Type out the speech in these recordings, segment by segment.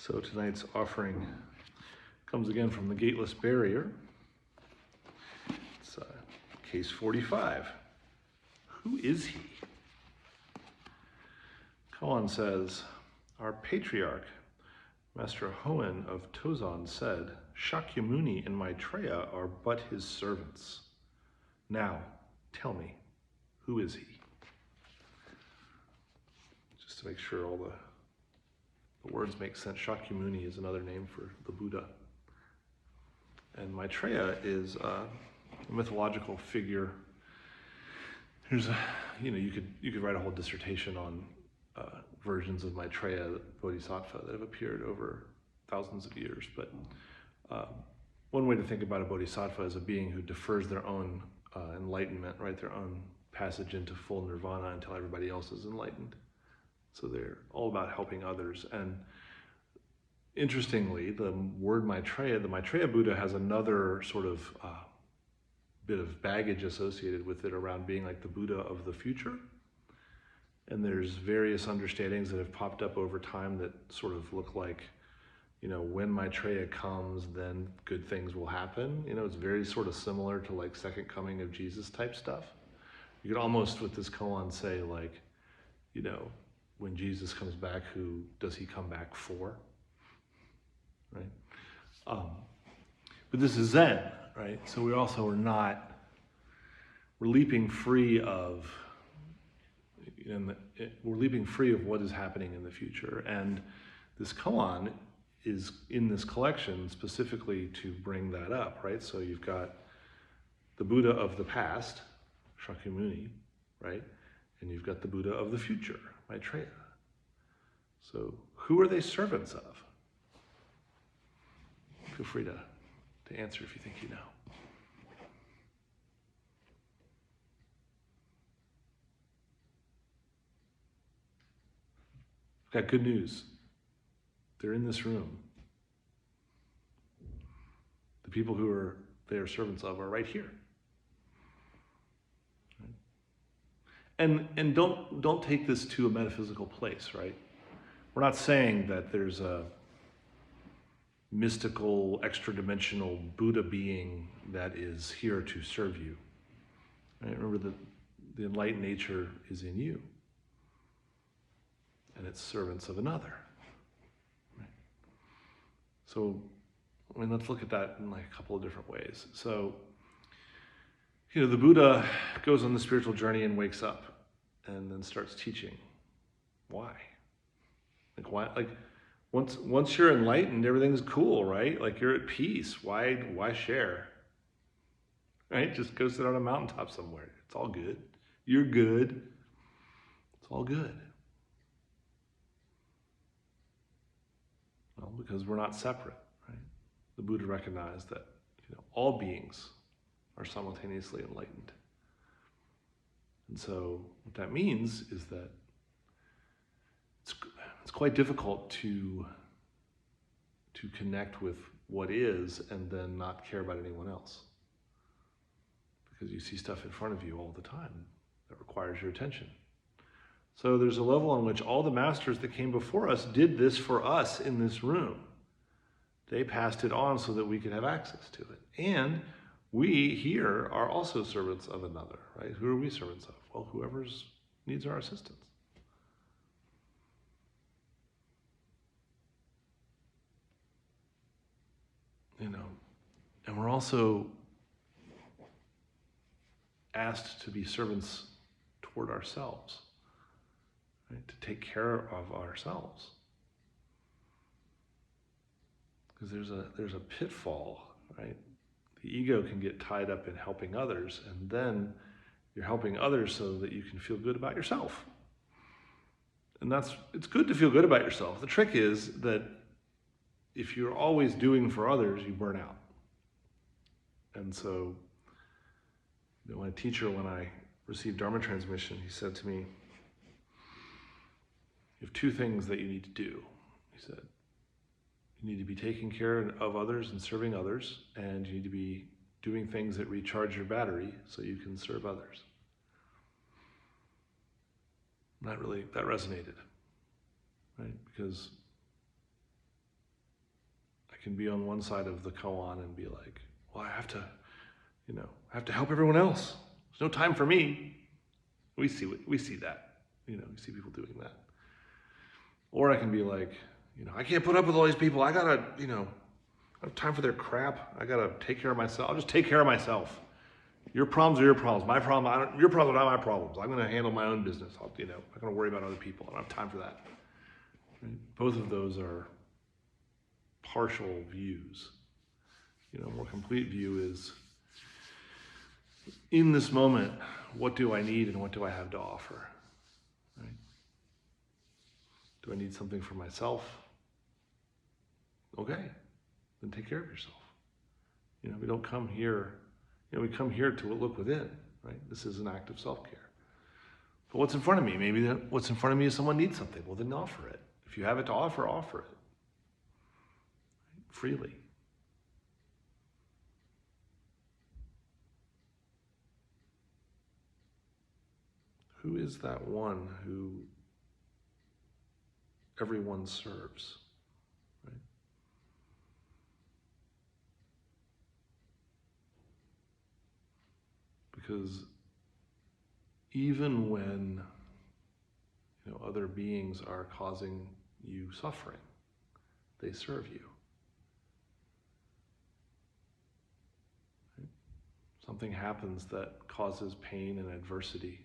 So tonight's offering comes again from the Gateless Barrier. It's case 45. Who is he? Koan says, our patriarch, Master Hoenn of Tozan, said, Shakyamuni and Maitreya are but his servants. Now, tell me, who is he? Just to make sure all the words make sense, Shakyamuni is another name for the Buddha. And Maitreya is a mythological figure. There's you could write a whole dissertation on versions of Maitreya, Bodhisattva, that have appeared over thousands of years. But one way to think about a Bodhisattva is a being who defers their own enlightenment, right? Their own passage into full nirvana until everybody else is enlightened. So they're all about helping others. And interestingly, the word Maitreya, the Maitreya Buddha has another sort of bit of baggage associated with it around being like the Buddha of the future. And there's various understandings that have popped up over time that sort of look like, when Maitreya comes, then good things will happen. It's very sort of similar to like second coming of Jesus type stuff. You could almost with this koan say like, when Jesus comes back, who does he come back for? Right? But this is Zen, right? So we also we're leaping free of, we're leaping free of what is happening in the future. And this koan is in this collection specifically to bring that up, right? So you've got the Buddha of the past, Shakyamuni, right? And you've got the Buddha of the future, Maitreya. So who are they servants of? Feel free to answer if you think you know. I've got good news. They're in this room. The people who they are servants of are right here. And don't take this to a metaphysical place, right? We're not saying that there's a mystical, extra-dimensional Buddha being that is here to serve you. Right? Remember that the enlightened nature is in you, and it's servants of another. Right? So, let's look at that in like a couple of different ways. So, the Buddha goes on the spiritual journey and wakes up and then starts teaching. Why? Like why? Like once you're enlightened, everything's cool, right? Like you're at peace. Why share? Right? Just go sit on a mountaintop somewhere. It's all good. You're good. It's all good. Well, because we're not separate, right? The Buddha recognized that all beings are simultaneously enlightened. And so what that means is that it's quite difficult to connect with what is and then not care about anyone else. Because you see stuff in front of you all the time that requires your attention. So there's a level on which all the masters that came before us did this for us in this room. They passed it on so that we could have access to it. And we here are also servants of another, right? Who are we servants of? Well, whoever's needs our assistance. And we're also asked to be servants toward ourselves, right? To take care of ourselves. Because there's a pitfall, right? The ego can get tied up in helping others, and then you're helping others so that you can feel good about yourself. And it's good to feel good about yourself. The trick is that if you're always doing for others, you burn out. And so, my teacher, when I received Dharma transmission, he said to me, you have two things that you need to do. He said, you need to be taking care of others and serving others, and you need to be doing things that recharge your battery so you can serve others. That resonated, right? Because can be on one side of the koan and be like, well, I have to help everyone else. There's no time for me. We see that. We see people doing that. Or I can be like, I can't put up with all these people. I gotta, I don't have time for their crap. I gotta take care of myself. I'll just take care of myself. Your problems are your problems. My problem, your problems are not my problems. I'm gonna handle my own business. I'm not gonna worry about other people. I don't have time for that. Right? Both of those are partial views. A more complete view is, in this moment, what do I need and what do I have to offer? Right? Do I need something for myself? Okay, then take care of yourself. We don't come here, we come here to look within, right? This is an act of self-care. But what's in front of me? Maybe what's in front of me is someone needs something. Well, then offer it. If you have it to offer, offer it. Freely. Who is that one who everyone serves? Right? Because even when other beings are causing you suffering, they serve you. Right? Something happens that causes pain and adversity,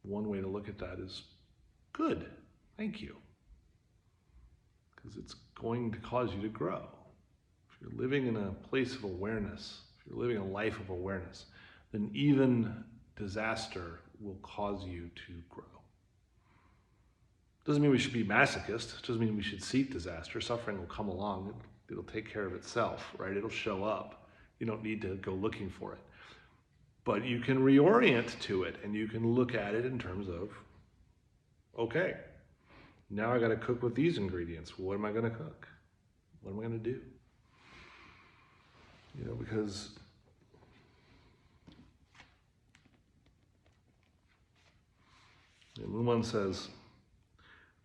One way to look at that is, good, thank you. Because it's going to cause you to grow. If you're living in a place of awareness, if you're living a life of awareness, then even disaster will cause you to grow. Doesn't mean we should be masochists. Doesn't mean we should seek disaster. Suffering will come along. It'll take care of itself, right? It'll show up. You don't need to go looking for it. But you can reorient to it, and you can look at it in terms of, okay, now I got to cook with these ingredients. What am I going to cook? What am I going to do? Because Muman says,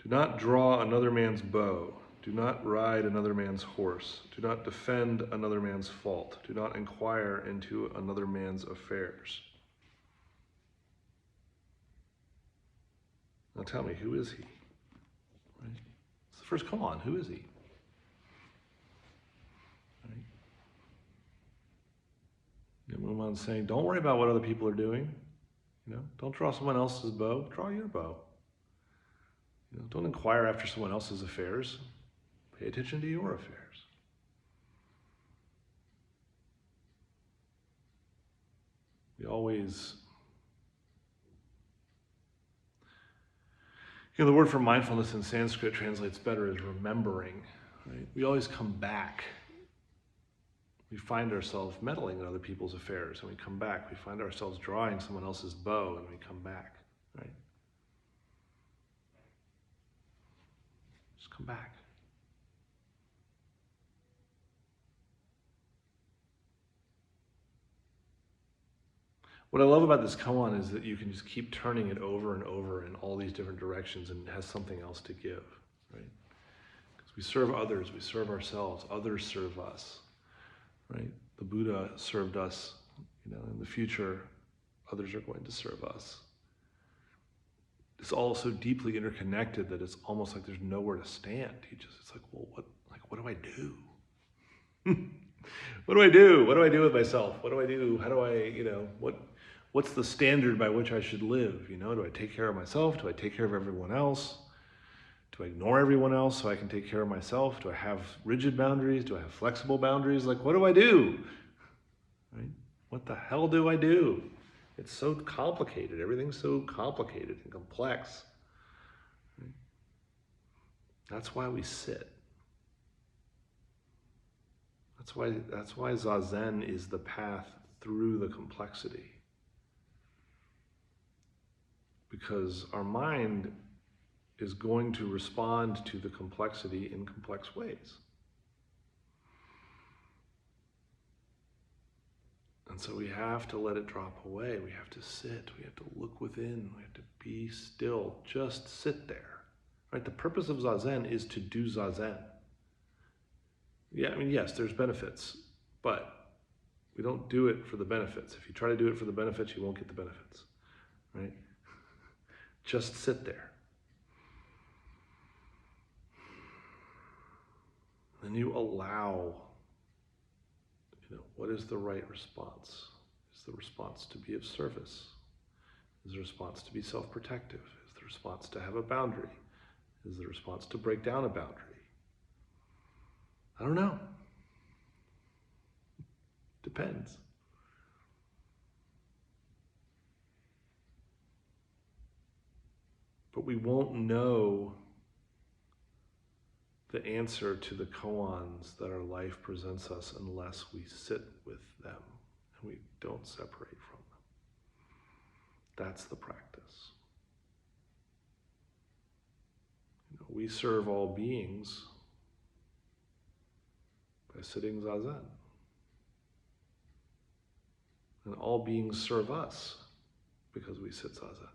do not draw another man's bow. Do not ride another man's horse. Do not defend another man's fault. Do not inquire into another man's affairs. Now tell me, who is he? Right? It's the first koan. Who is he? Right? Muman's saying, don't worry about what other people are doing. Don't draw someone else's bow. Draw your bow. Don't inquire after someone else's affairs. Pay attention to your affairs. We always, the word for mindfulness in Sanskrit translates better as remembering, right? We always come back. We find ourselves meddling in other people's affairs, and we come back. We find ourselves drawing someone else's bow, and we come back, right? Just come back. What I love about this koan is that you can just keep turning it over and over in all these different directions, and it has something else to give, right? Because we serve others, we serve ourselves, others serve us, right? The Buddha served us, in the future, others are going to serve us. It's all so deeply interconnected that it's almost like there's nowhere to stand. It's like, well, what do I do? What do I do? What do I do with myself? What do I do? How do I, what's the standard by which I should live? Do I take care of myself? Do I take care of everyone else? Do I ignore everyone else so I can take care of myself? Do I have rigid boundaries? Do I have flexible boundaries? What do I do? Right? What the hell do I do? It's so complicated. Everything's so complicated and complex. Right? That's why we sit. That's why Zazen is the path through the complexity. Because our mind is going to respond to the complexity in complex ways. And so we have to let it drop away. We have to sit. We have to look within. We have to be still. Just sit there. Right? The purpose of Zazen is to do Zazen. Yeah, I mean, yes, there's benefits, but we don't do it for the benefits. If you try to do it for the benefits, you won't get the benefits, right? Just sit there. Then you allow, what is the right response? Is the response to be of service? Is the response to be self-protective? Is the response to have a boundary? Is the response to break down a boundary? I don't know. Depends. But we won't know the answer to the koans that our life presents us unless we sit with them and we don't separate from them. That's the practice. We serve all beings by sitting zazen. And all beings serve us because we sit zazen.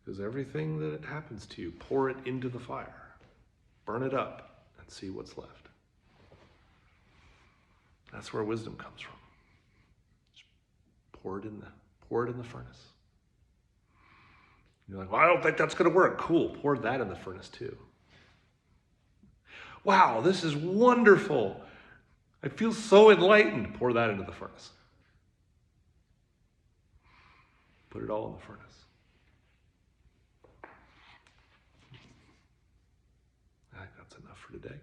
Because everything that happens to you, pour it into the fire, burn it up, and see what's left. That's where wisdom comes from. Just pour it in the furnace. You're like, well, I don't think that's going to work. Cool, pour that in the furnace too. Wow, this is wonderful. I feel so enlightened. Pour that into the furnace. Put it all in the furnace. I think that's enough for today.